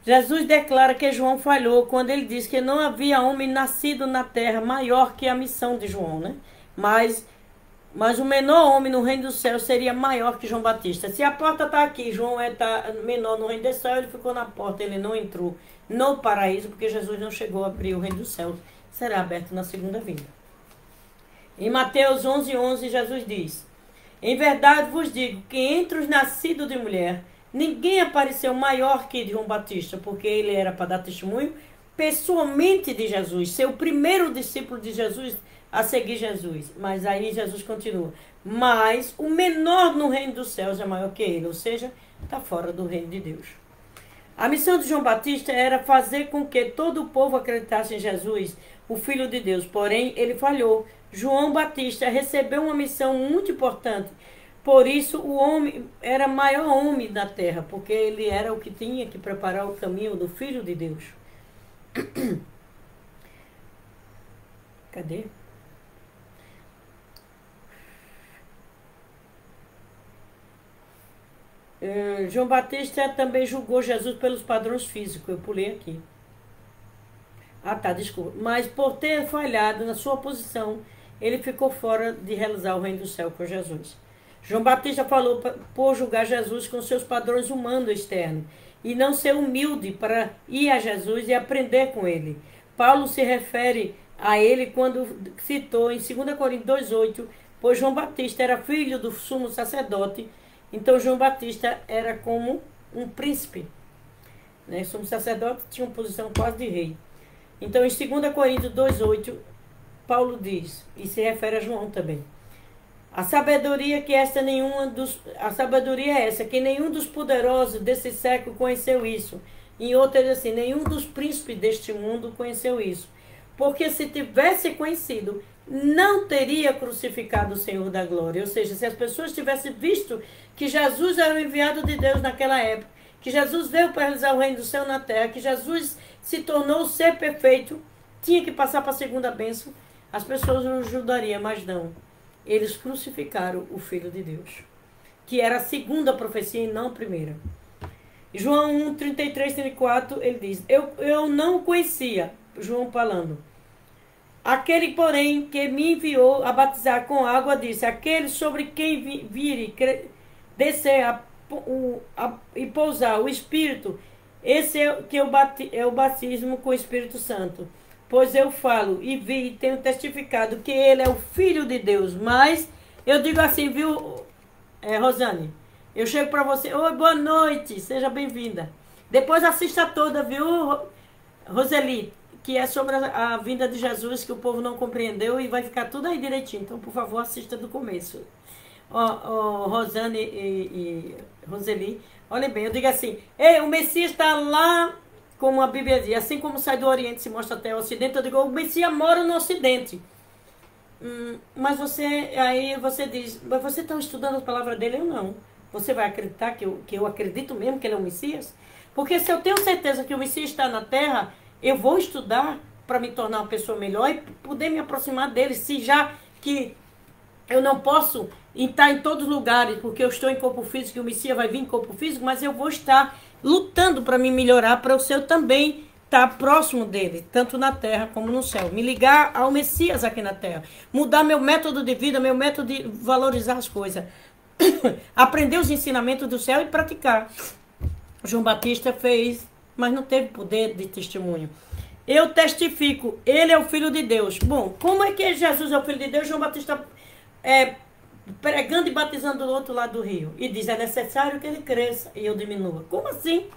Jesus declara que João falhou quando ele diz que não havia homem nascido na terra maior que a missão de João, né? Mas o menor homem no reino do céu seria maior que João Batista. Se a porta está aqui, João tá menor no reino do céu, ele ficou na porta, ele não entrou no paraíso, porque Jesus não chegou a abrir o reino do céu. Será aberto na segunda vinda. Em Mateus 11, Jesus diz: em verdade vos digo que entre os nascidos de mulher, ninguém apareceu maior que João Batista, porque ele era para dar testemunho pessoalmente de Jesus, ser o primeiro discípulo de Jesus a seguir Jesus. Mas aí Jesus continua: mas o menor no reino dos céus é maior que ele, ou seja, está fora do reino de Deus. A missão de João Batista era fazer com que todo o povo acreditasse em Jesus, o Filho de Deus. Porém, ele falhou. João Batista recebeu uma missão muito importante. Por isso, o homem era o maior homem da terra, porque ele era o que tinha que preparar o caminho do Filho de Deus. Cadê? João Batista também julgou Jesus pelos padrões físicos. Eu pulei aqui. Ah, tá, desculpa. Mas por ter falhado na sua posição, ele ficou fora de realizar o reino do céu com Jesus. João Batista falou por julgar Jesus com seus padrões humanos externos e não ser humilde para ir a Jesus e aprender com ele. Paulo se refere a ele quando citou em 2 Coríntios 2,8, pois João Batista era filho do sumo sacerdote. Então João Batista era como um príncipe. Né? O sumo sacerdote tinha uma posição quase de rei. Então, em 2 Coríntios 2,8, Paulo diz, e se refere a João também. A sabedoria é essa, que nenhum dos poderosos desse século conheceu isso. Em outras, assim, nenhum dos príncipes deste mundo conheceu isso. Porque se tivesse conhecido, não teria crucificado o Senhor da glória. Ou seja, se as pessoas tivessem visto que Jesus era o enviado de Deus naquela época, que Jesus veio para realizar o reino do céu na terra, que Jesus se tornou o ser perfeito, tinha que passar para a segunda bênção, as pessoas não ajudariam, mas não. Eles crucificaram o Filho de Deus, que era a segunda profecia e não a primeira. João 1, 33, 34, ele diz, eu não conhecia, João falando, aquele, porém, que me enviou a batizar com água, disse, aquele sobre quem vire descer e pousar o Espírito, esse é o batismo com o Espírito Santo. Pois eu falo e vi e tenho testificado que ele é o Filho de Deus. Mas eu digo assim, viu, Rosane? Eu chego para você, oi, boa noite, seja bem-vinda. Depois assista toda, viu, Roseli? Que é sobre a vinda de Jesus, que o povo não compreendeu e vai ficar tudo aí direitinho. Então, por favor, assista do começo. Rosane e Roseli, olhem bem, eu digo assim, o Messias está lá, como a Bíblia diz, assim como sai do Oriente e se mostra até o Ocidente, eu digo, o Messias mora no Ocidente. Mas aí você diz, mas você está estudando a palavra dele? Eu não. Você vai acreditar que eu acredito mesmo que ele é o Messias? Porque se eu tenho certeza que o Messias está na Terra, eu vou estudar para me tornar uma pessoa melhor e poder me aproximar dele, se já que eu não posso estar em todos os lugares, porque eu estou em corpo físico e o Messias vai vir em corpo físico, mas eu vou estar lutando para me melhorar, para o seu também estar próximo dele, tanto na terra como no céu. Me ligar ao Messias aqui na terra. Mudar meu método de vida, meu método de valorizar as coisas. Aprender os ensinamentos do céu e praticar. João Batista fez, mas não teve poder de testemunho. Eu testifico, ele é o Filho de Deus. Bom, como é que Jesus é o Filho de Deus? João Batista pregando e batizando do outro lado do rio. E diz, é necessário que ele cresça e eu diminua. Como assim?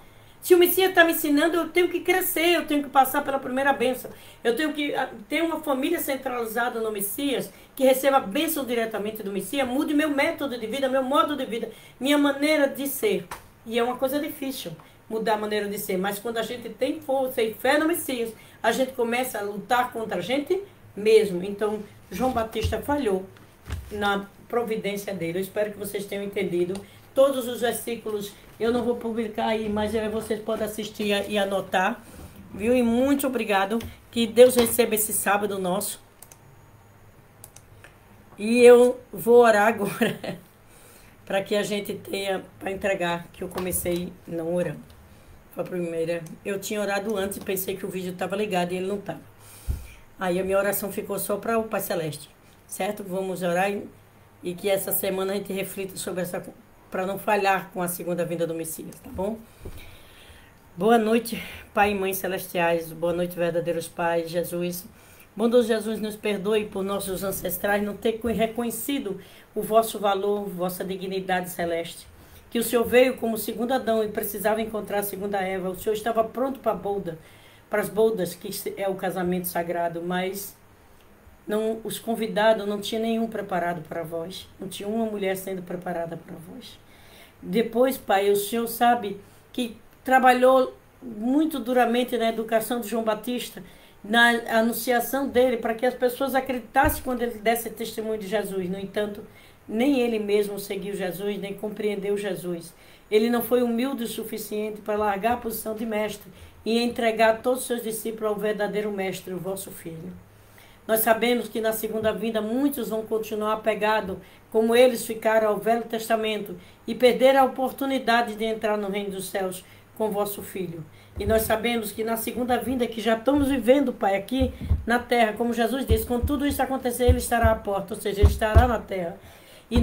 Se o Messias está me ensinando, eu tenho que crescer, eu tenho que passar pela primeira bênção. Eu tenho que ter uma família centralizada no Messias, que receba a bênção diretamente do Messias, mude meu método de vida, meu modo de vida, minha maneira de ser. E é uma coisa difícil mudar a maneira de ser, mas quando a gente tem força e fé no Messias, a gente começa a lutar contra a gente mesmo. Então, João Batista falhou na providência dele. Eu espero que vocês tenham entendido. Todos os versículos eu não vou publicar aí, mas vocês podem assistir e anotar, viu? E muito obrigado. Que Deus receba esse sábado nosso. E eu vou orar agora para que a gente tenha para entregar, que eu comecei não orando. Foi a primeira. Eu tinha orado antes e pensei que o vídeo estava ligado e ele não estava. Aí a minha oração ficou só para o Pai Celeste, certo? Vamos orar e que essa semana a gente reflita sobre essa, para não falhar com a segunda vinda do Messias, tá bom? Boa noite, Pai e Mãe Celestiais. Boa noite, verdadeiros pais, Jesus. Bondoso Jesus, nos perdoe por nossos ancestrais não ter reconhecido o vosso valor, vossa dignidade celeste. Que o Senhor veio como segundo Adão e precisava encontrar a segunda Eva. O Senhor estava pronto para as bodas, que é o casamento sagrado, mas não, os convidados não tinha nenhum preparado para vós. Não tinha uma mulher sendo preparada para vós. Depois, Pai, o Senhor sabe que trabalhou muito duramente na educação de João Batista, na anunciação dele, para que as pessoas acreditassem quando ele desse testemunho de Jesus. No entanto, nem ele mesmo seguiu Jesus, nem compreendeu Jesus. Ele não foi humilde o suficiente para largar a posição de mestre e entregar todos os seus discípulos ao verdadeiro mestre, o vosso Filho. Nós sabemos que na segunda vinda muitos vão continuar apegados, como eles ficaram ao Velho Testamento, e perderam a oportunidade de entrar no reino dos céus com o vosso Filho. E nós sabemos que na segunda vinda, que já estamos vivendo, Pai, aqui na terra, como Jesus disse, quando tudo isso acontecer, Ele estará à porta, ou seja, Ele estará na terra. E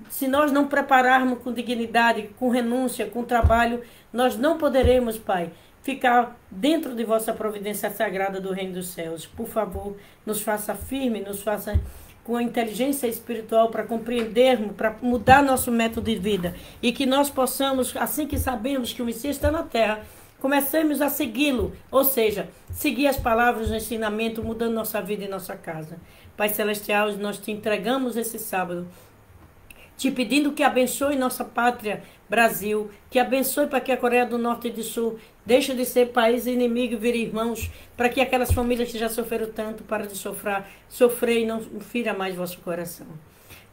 se nós não prepararmos com dignidade, com renúncia, com trabalho, nós não poderemos, Pai, ficar dentro de vossa providência sagrada do reino dos céus. Por favor, nos faça firme, nos faça com a inteligência espiritual para compreendermos, para mudar nosso método de vida. E que nós possamos, assim que sabemos que o Messias está na terra, comecemos a segui-lo, ou seja, seguir as palavras, o ensinamento, mudando nossa vida e nossa casa. Pai Celestial, nós te entregamos esse sábado, te pedindo que abençoe nossa pátria, Brasil, que abençoe para que a Coreia do Norte e do Sul deixe de ser país inimigo e vire irmãos, para que aquelas famílias que já sofreram tanto parem de sofrer e não fira mais vosso coração.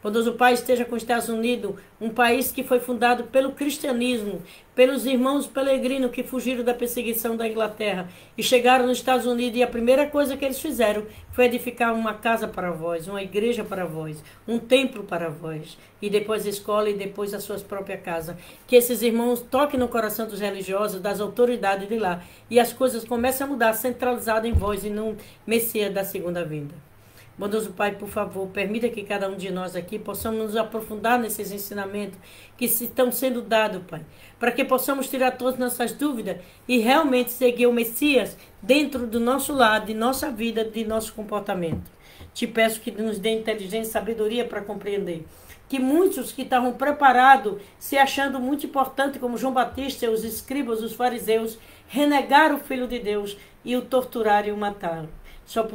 Bondoso Pai, esteja com os Estados Unidos, um país que foi fundado pelo cristianismo, pelos irmãos peregrinos que fugiram da perseguição da Inglaterra e chegaram nos Estados Unidos, e a primeira coisa que eles fizeram foi edificar uma casa para vós, uma igreja para vós, um templo para vós, e depois a escola e depois as suas próprias casas. Que esses irmãos toquem no coração dos religiosos, das autoridades de lá, e as coisas comecem a mudar, centralizado em vós e no Messias da segunda vinda. Bondoso Pai, por favor, permita que cada um de nós aqui possamos nos aprofundar nesses ensinamentos que estão sendo dados, Pai, para que possamos tirar todas nossas dúvidas e realmente seguir o Messias dentro do nosso lado, de nossa vida, de nosso comportamento. Te peço que nos dê inteligência e sabedoria para compreender. Que muitos que estavam preparados, se achando muito importante, como João Batista, os escribas, os fariseus, renegaram o Filho de Deus e o torturaram e o mataram. Só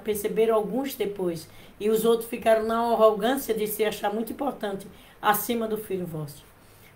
perceberam alguns depois, e os outros ficaram na arrogância de se achar muito importante acima do Filho vosso.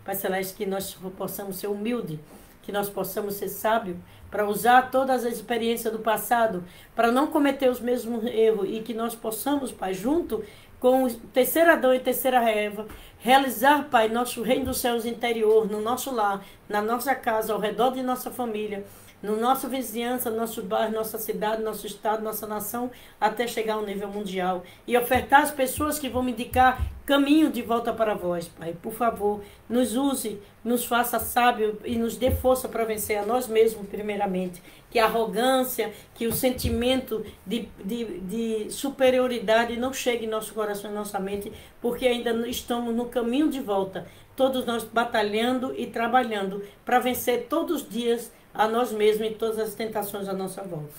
Pai Celeste, que nós possamos ser humildes, que nós possamos ser sábios, para usar todas as experiências do passado, para não cometer os mesmos erros, e que nós possamos, Pai, junto com o terceiro Adão e terceira Eva, realizar, Pai, nosso reino dos céus interior, no nosso lar, na nossa casa, ao redor de nossa família, no nosso vizinhança, nosso bairro, nossa cidade, nosso estado, nossa nação, até chegar ao nível mundial. E ofertar as pessoas que vão me indicar caminho de volta para vós, Pai. Por favor, nos use, nos faça sábio e nos dê força para vencer a nós mesmos, primeiramente. Que a arrogância, que o sentimento de superioridade não chegue em nosso coração e nossa mente, porque ainda estamos no caminho de volta. Todos nós batalhando e trabalhando para vencer todos os dias a nós mesmos e todas as tentações à nossa volta.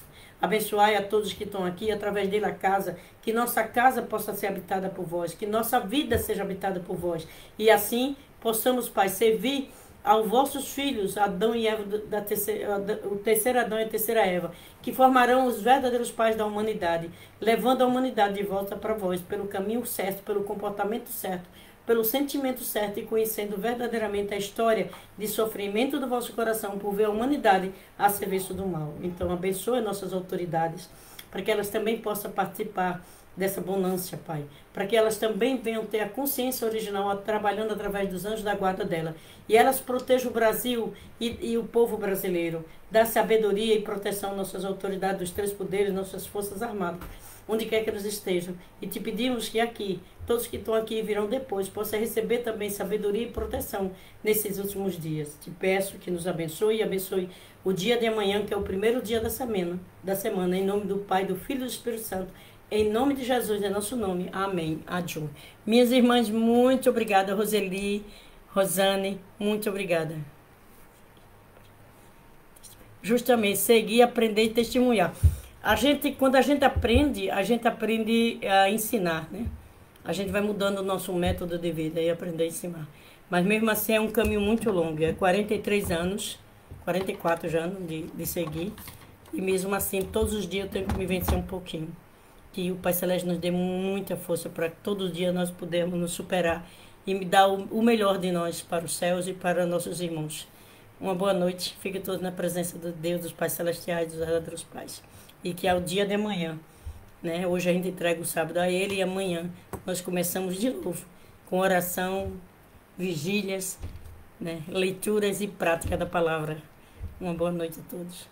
Abençoai a todos que estão aqui, através dele a casa, que nossa casa possa ser habitada por vós, que nossa vida seja habitada por vós, e assim possamos, Pai, servir aos vossos filhos, Adão e Eva, o terceiro Adão e a terceira Eva, que formarão os verdadeiros pais da humanidade, levando a humanidade de volta para vós, pelo caminho certo, pelo comportamento certo, pelo sentimento certo, e conhecendo verdadeiramente a história de sofrimento do vosso coração por ver a humanidade a serviço do mal. Então abençoe nossas autoridades, para que elas também possam participar dessa bonança, Pai, para que elas também venham ter a consciência original trabalhando através dos anjos da guarda dela, e elas protejam o Brasil e o povo brasileiro, dá sabedoria e proteção às nossas autoridades dos três poderes, nossas forças armadas, onde quer que eles estejam. E te pedimos que aqui, todos que estão aqui e virão depois, possam receber também sabedoria e proteção nesses últimos dias. Te peço que nos abençoe e abençoe o dia de amanhã, que é o primeiro dia da semana, em nome do Pai, do Filho e do Espírito Santo, em nome de Jesus, é nosso nome. Amém. Adjum. Minhas irmãs, muito obrigada. Roseli, Rosane, muito obrigada. Justamente, seguir, aprender e testemunhar. Quando a gente aprende a ensinar, né? A gente vai mudando o nosso método de vida e aprender a ensinar. Mas mesmo assim é um caminho muito longo. É 43 anos, 44 anos de seguir. E mesmo assim, todos os dias eu tenho que me vencer um pouquinho. Que o Pai Celeste nos dê muita força para que todos os dias nós pudermos nos superar e me dar o melhor de nós para os céus e para nossos irmãos. Uma boa noite. Fiquem todos na presença de Deus, dos Pais Celestiais, dos verdadeiros Pais. E que é o dia de amanhã, né? Hoje a gente entrega o sábado a Ele, e amanhã nós começamos de novo com oração, vigílias, né? Leituras e prática da palavra. Uma boa noite a todos.